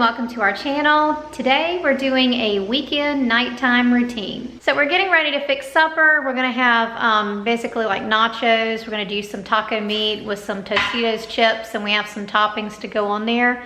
welcome to our channel. Today we're doing a weekend nighttime routine. So we're getting ready to fix supper. We're gonna have basically like nachos. We're gonna do some taco meat with some Tostitos chips, and we have some toppings to go on there.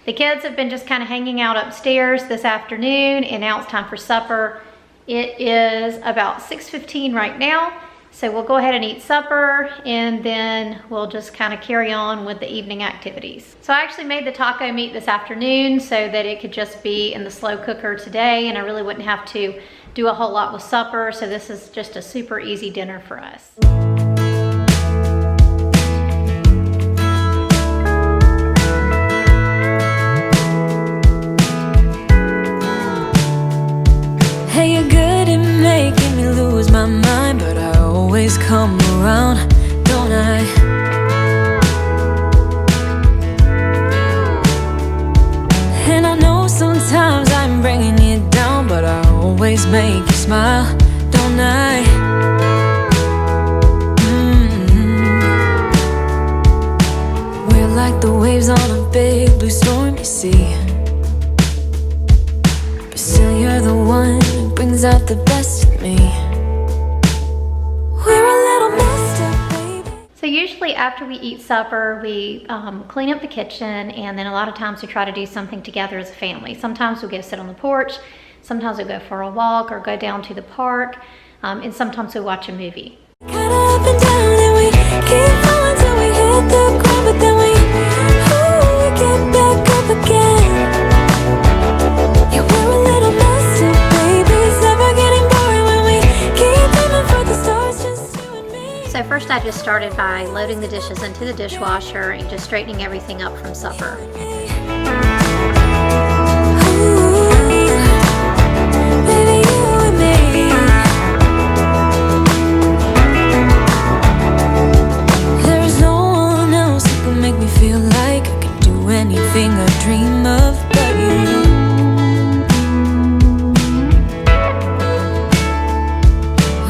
The kids have been just kind of hanging out upstairs this afternoon, and now it's time for supper. It is about 6:15 right now. So we'll go ahead and eat supper, and then we'll just kind of carry on with the evening activities. So I actually made the taco meat this afternoon so that it could just be in the slow cooker today, and I really wouldn't have to do a whole lot with supper. So this is just a super easy dinner for us. Hey, you're good at making me lose my mind, but I always come around, don't I? And I know sometimes I'm bringing you down, but I always make you smile, don't I? We're like the waves on a big blue storm, you see. But still you're the one who brings out the best in me. So usually after we eat supper, we clean up the kitchen, and then a lot of times we try to do something together as a family. Sometimes we'll go sit on the porch, sometimes we'll go for a walk or go down to the park, and sometimes we'll watch a movie. Up and down, and we keep falling till we hit the ground, but then we get back up again. Yeah, we're a little messed up, baby. It's never getting boring when we keep aiming for the stars, just you and me. So first I just started by loading the dishes into the dishwasher and just straightening everything up from supper. Anything I dream of but you.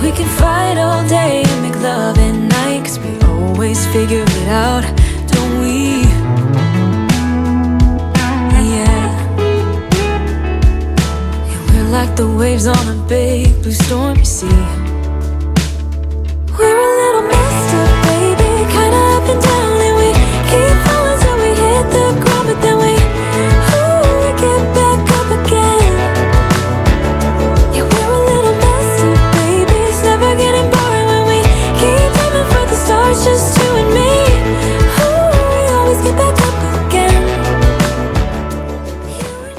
We can fight all day and make love at night, 'cause we always figure it out, don't we? Yeah. And we're like the waves on a big blue storm, you see. We're a little messed up, baby, kinda up and down, and we keep falling till we hit the ground, but then we get back up again. Yeah, we're a little messed up, baby. It's never getting boring when we keep aiming for the stars, just you and me. We always get back up again.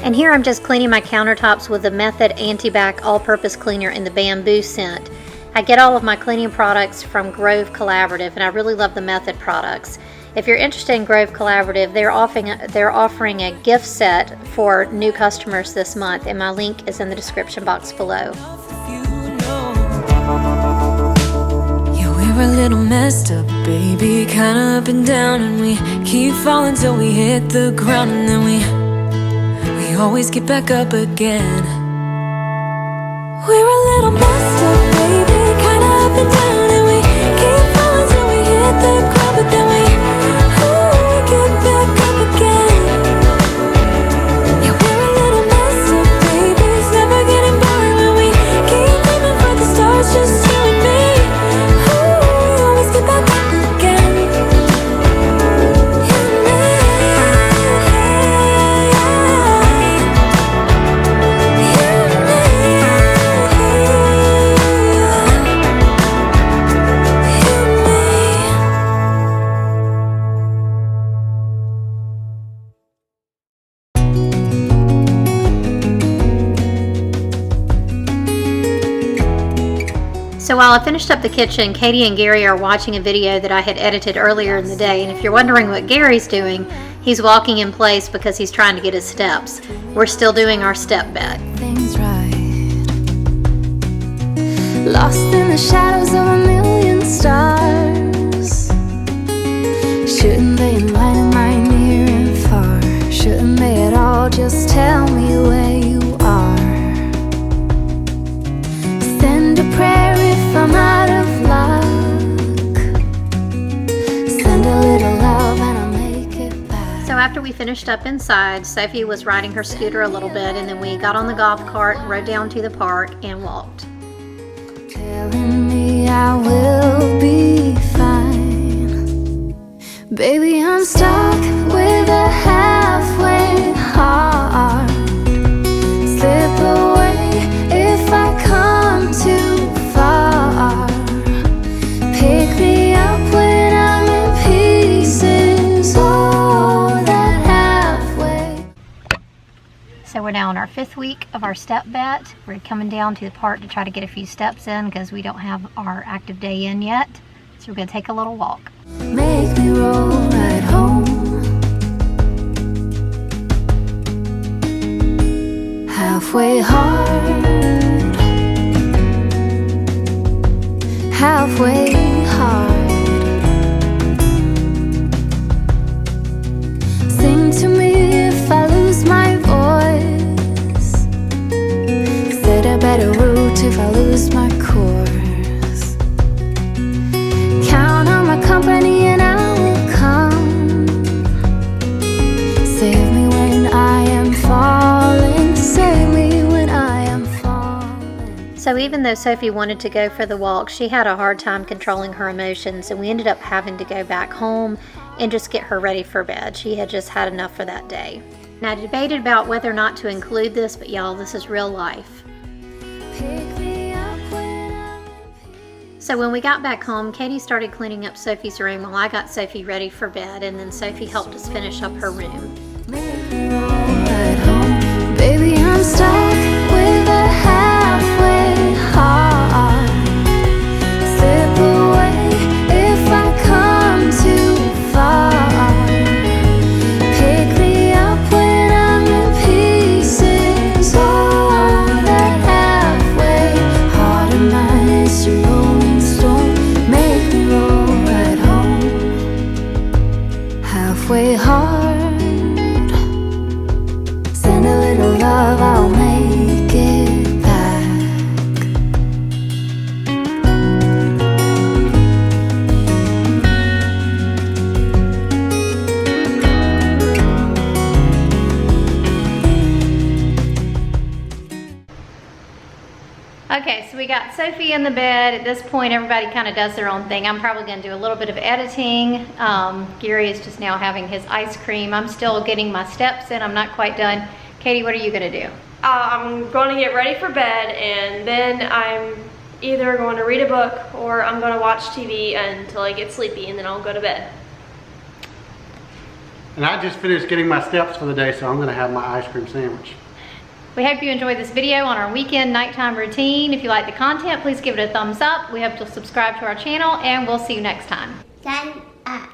And here I'm just cleaning my countertops with the Method Anti-Bac All-Purpose Cleaner in the bamboo scent. I get all of my cleaning products from Grove Collaborative, and I really love the Method products. If you're interested in Grove Collaborative, they're offering a gift set for new customers this month, and my link is in the description box below. Yeah, we're a little messed up, baby, kinda up and down, and we keep falling till we hit the ground, and then we always get back up again. We're a little messed up, baby, kinda up and down, and we keep falling till we hit the ground, but then we get back up again. Yeah, we're a little messed up, baby. It's never getting boring when we keep aiming for the stars, just you and me. We always get back up again. You and me. So while I finished up the kitchen, Katie and Gary are watching a video that I had edited earlier in the day, and if you're wondering what Gary's doing, he's walking in place because he's trying to get his steps. We're still doing our step bet. Things right. Lost in the shadows of a million stars. Shouldn't they invite him right near and far? Shouldn't they at all just tell me where you are? Send a prayer if I'm out of luck. Send a little love and I'll make it back. So after we finished up inside, Sophie was riding her scooter a little bit, and then we got on the golf cart, rode down to the park, and walked. Telling me I will be fine. Baby, I'm stuck with a halfway heart. Slip away if I come too far. Pick me up when I'm in pieces. Oh, that halfway. So we're now on our 5th week of our step bet. We're coming down to the park to try to get a few steps in because we don't have our active day in yet. So we're gonna take a little walk. Make me roll right home. Halfway hard, halfway hard. Sing to me if I lose my voice. Set a better route if I lose my course. Count on my company and I will come. Save me when I am falling. Save me when I am falling. So even though Sophie wanted to go for the walk, she had a hard time controlling her emotions, and we ended up having to go back home and just get her ready for bed. She had just had enough for that day. And I debated about whether or not to include this, but y'all, this is real life. Pick me up when I'm So when we got back home, Katie started cleaning up Sophie's room while I got Sophie ready for bed, and then Sophie helped us finish up her room. make me roll right home. Baby, I'm stuck with a halfway heart. Slip away if I come too far. Pick me up when I'm in pieces. Oh, that halfway heart of mine is your rolling stone. Make me roll right home. Halfway hard. Send a little love, I'll make it back. Okay, so we got Sophie in the bed. At this point, everybody kind of does their own thing. I'm probably going to do a little bit of editing. Gary is just now having his ice cream. I'm still getting my steps in. I'm not quite done. Katie, what are you going to do? I'm going to get ready for bed, and then I'm either going to read a book or I'm going to watch TV until I get sleepy, and then I'll go to bed. And I just finished getting my steps for the day, so I'm going to have my ice cream sandwich. We hope you enjoyed this video on our weekend nighttime routine. If you like the content, please give it a thumbs up. We hope you'll subscribe to our channel, and we'll see you next time. Sign up.